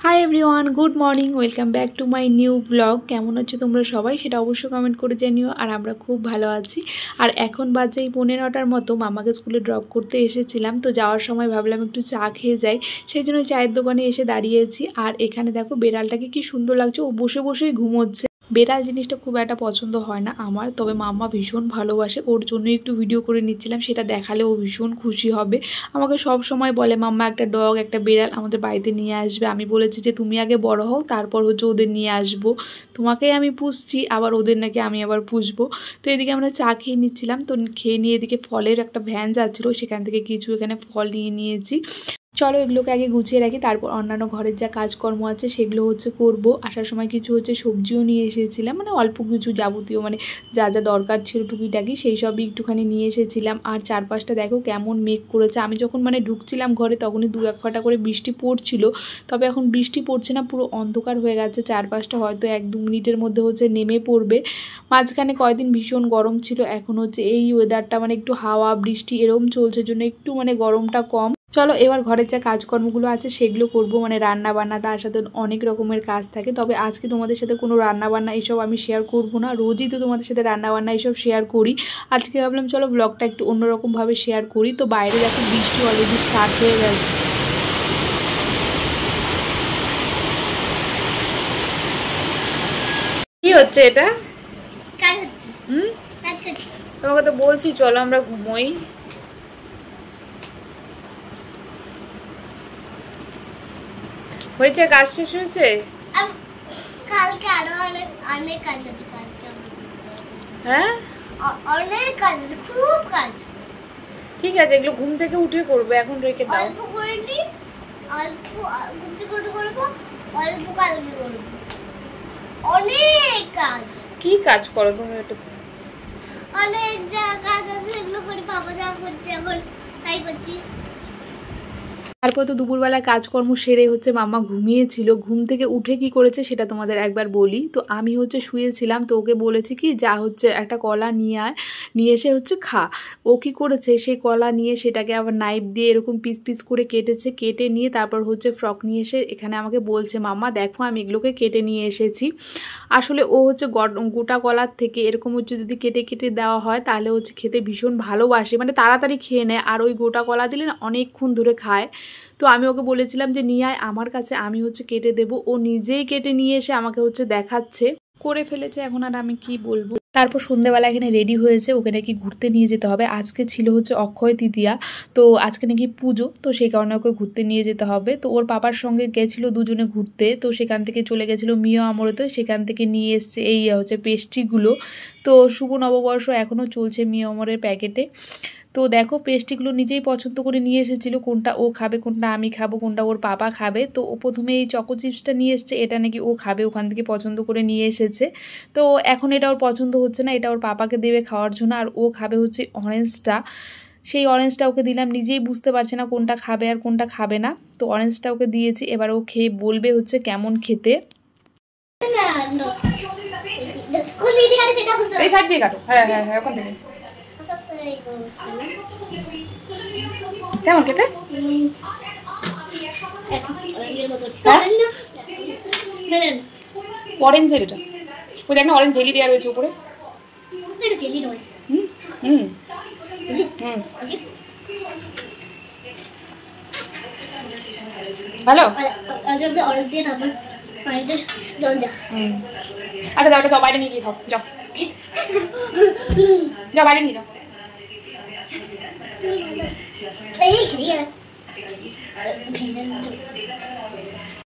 Hi everyone, good morning, welcome back to my new blog. কেমন হচ্ছে তোমরা সবাই, সেটা অবশ্যই কমেন্ট করে জানিও। আর আমরা খুব ভালো আছি। আর এখন বাজে এই 9:30টার মতো, মামাকে স্কুলে ড্রপ করতে এসেছিলাম। তো যাওয়ার সময় ভাবলাম একটু চা খেয়ে যাই, সেই জন্য চায়ের দোকানে এসে দাঁড়িয়েছি। আর এখানে দেখো বেড়ালটাকে কি সুন্দর লাগছে, ও বসে বসেই ঘুমোচ্ছে। বেড়াল জিনিসটা খুব একটা পছন্দ হয় না আমার, তবে মাম্মা ভীষণ ভালোবাসে, ওর জন্য একটু ভিডিও করে নিচ্ছিলাম। সেটা দেখালে ও ভীষণ খুশি হবে। আমাকে সব সময় বলে মাম্মা একটা ডগ, একটা বেড়াল আমাদের বাড়িতে নিয়ে আসবে। আমি বলেছি যে তুমি আগে বড় হও, তারপর হচ্ছে ওদের নিয়ে আসবো। তোমাকেই আমি পুষছি, আবার ওদের নাকি আমি আবার পুষবো। তো এদিকে আমরা চা খেয়ে নিচ্ছিলাম। তো খেয়ে নিয়ে এদিকে ফলের একটা ভ্যান যাচ্ছিলো, সেখান থেকে কিছু এখানে ফল নিয়ে নিয়েছি। চলো এগুলোকে আগে গুছিয়ে রাখি, তারপর অন্যান্য ঘরের যা কাজকর্ম আছে সেগুলো হচ্ছে করব। আসার সময় কিছু হচ্ছে সবজিও নিয়ে এসেছিলাম, মানে অল্প কিছু যাবতীয়, মানে যা যা দরকার ছিল টুকিটাকি সেই সবই একটুখানি নিয়ে এসেছিলাম। আর চারপাশটা দেখো কেমন মেঘ করেছে। আমি যখন ঢুকছিলাম ঘরে তখনই 2-1 ফোঁটা করে বৃষ্টি পড়ছিল, তবে এখন বৃষ্টি পড়ছে না, পুরো অন্ধকার হয়ে গেছে চারপাশটা। হয়তো 1-2 মিনিটের মধ্যে হচ্ছে নেমে পড়বে। মাঝখানে কয়েকদিন ভীষণ গরম ছিল, এখন হচ্ছে এই ওয়েদারটা মানে একটু হাওয়া বৃষ্টি এরকম চলছে, জন্য একটু মানে গরমটা কম। চলো এবার ঘরের যা কাজকর্মগুলো আছে সেগুলো করব, মানে রান্না বান্না, তার সাথে অনেক রকমের কাজ থাকে। তবে আজকে তোমাদের সাথে কোনো রান্না বান্না এইসব আমি শেয়ার করব না, রোজই তো তোমাদের সাথে রান্না বান্না এইসব শেয়ার করি। আজকে ভাবলাম চলো ব্লগটা একটু অন্যরকমভাবে শেয়ার করি। তো বাইরে দেখো বৃষ্টি অলরেডি স্টার্ট হয়ে গেছে। কি হচ্ছে এটা? কাজ হচ্ছে। কাজ করছি। তোমাকে তো বলছি চলো আমরা ঘুমোই। হয়েছে, কাজ শেষ হয়েছে। কালকে আরো অনেক কাজ আছে। কালকে হ্যাঁ অনেক কাজ আছে, খুব কাজ। ঠিক আছে, এগুলো ঘুম থেকে উঠে করবে, এখন রেখে দাও। অল্প করে নি, অল্প ঘুম থেকে উঠে করবো, অল্প কালকে করবো। অনেক কাজ। কি কাজ করো তুমি? এটা অনেক যা কাজ আছে এগুলো করি, বাবা যা করছে এখন তাই করছি। তারপর তো দুপুরবেলা কাজকর্ম সেরে হচ্ছে মাম্মা ঘুমিয়েছিল। ঘুম থেকে উঠে কি করেছে সেটা তোমাদের একবার বলি। তো আমি হচ্ছে শুয়েছিলাম, তো ওকে বলেছি কি যা হচ্ছে একটা কলা নিয়ে আয়, নিয়ে এসে হচ্ছে খা। ও কি করেছে, সেই কলা নিয়ে সেটাকে আবার নাইফ দিয়ে এরকম পিস পিস করে কেটেছে। কেটে নিয়ে তারপর হচ্ছে ফ্রক নিয়ে এসে এখানে আমাকে বলছে মাম্মা দেখো আমি এগুলোকে কেটে নিয়ে এসেছি। আসলে ও হচ্ছে গোটা কলার থেকে এরকম হচ্ছে যদি কেটে কেটে দেওয়া হয় তাহলে হচ্ছে খেতে ভীষণ ভালোবাসে, মানে তাড়াতাড়ি খেয়ে নেয়। আর ওই গোটা কলা দিলে না অনেকক্ষণ ধরে খায়। তো আমি ওকে বলেছিলাম যে নিয়ে আয় আমার কাছে, আমি হচ্ছে কেটে দেবো। ও নিজেই কেটে নিয়ে এসে আমাকে হচ্ছে দেখাচ্ছে, করে ফেলেছে। এখন আর আমি কি বলবো। তারপর সন্ধ্যেবেলা এখানে রেডি হয়েছে, ওকে নাকি ঘুরতে নিয়ে যেতে হবে। আজকে ছিল হচ্ছে অক্ষয় তৃতীয়া, তো আজকে নাকি পুজো, তো সেই কারণে ওকে ঘুরতে নিয়ে যেতে হবে। তো ওর পাপার সঙ্গে গেছিলো দুজনে ঘুরতে, তো সেখান থেকে চলে গেছিলো মিও আমরতে, সেখান থেকে নিয়ে এসছে এই হচ্ছে পেস্ট্রিগুলো। তো শুভ নববর্ষ এখনও চলছে মিও আমরের প্যাকেটে। তো দেখো পেস্ট্রিগুলো নিজেই পছন্দ করে নিয়ে এসেছিলো, কোনটা ও খাবে, কোনটা আমি খাবো, কোনটা ওর পাপা খাবে। তো ও প্রথমে এই চকো চিপসটা নিয়ে এসছে, এটা নাকি ও খাবে, ওখান থেকে পছন্দ করে নিয়ে এসেছে। তো এখন এটা ওর পছন্দ হচ্ছে না, এটা ওর পাপাকে দেবে খাওয়ার জন্য। আর ও খাবে হচ্ছে অরেঞ্জটা, সেই অরেঞ্জটা ওকে দিলাম। নিজেই বুঝতে পারছে না কোনটা খাবে আর কোনটা খাবে না। তো অরেঞ্জটা ওকে দিয়েছি, এবার ও খেয়ে বলবে হচ্ছে কেমন খেতে। এই সাইড দিয়ে কাটো, হ্যাঁ হ্যাঁ হ্যাঁ, ওখান থেকে। কেমন খেতে? অরেঞ্জ এটা, ওই দেখ না অরেঞ্জ জেলি দেওয়া রয়েছে উপরে। ভালো। আচ্ছা তাহলে যাও বাইরে নিয়ে গিয়ে খাও, যাও যাও বাইরে নিয়ে যাও। এই খেয়ে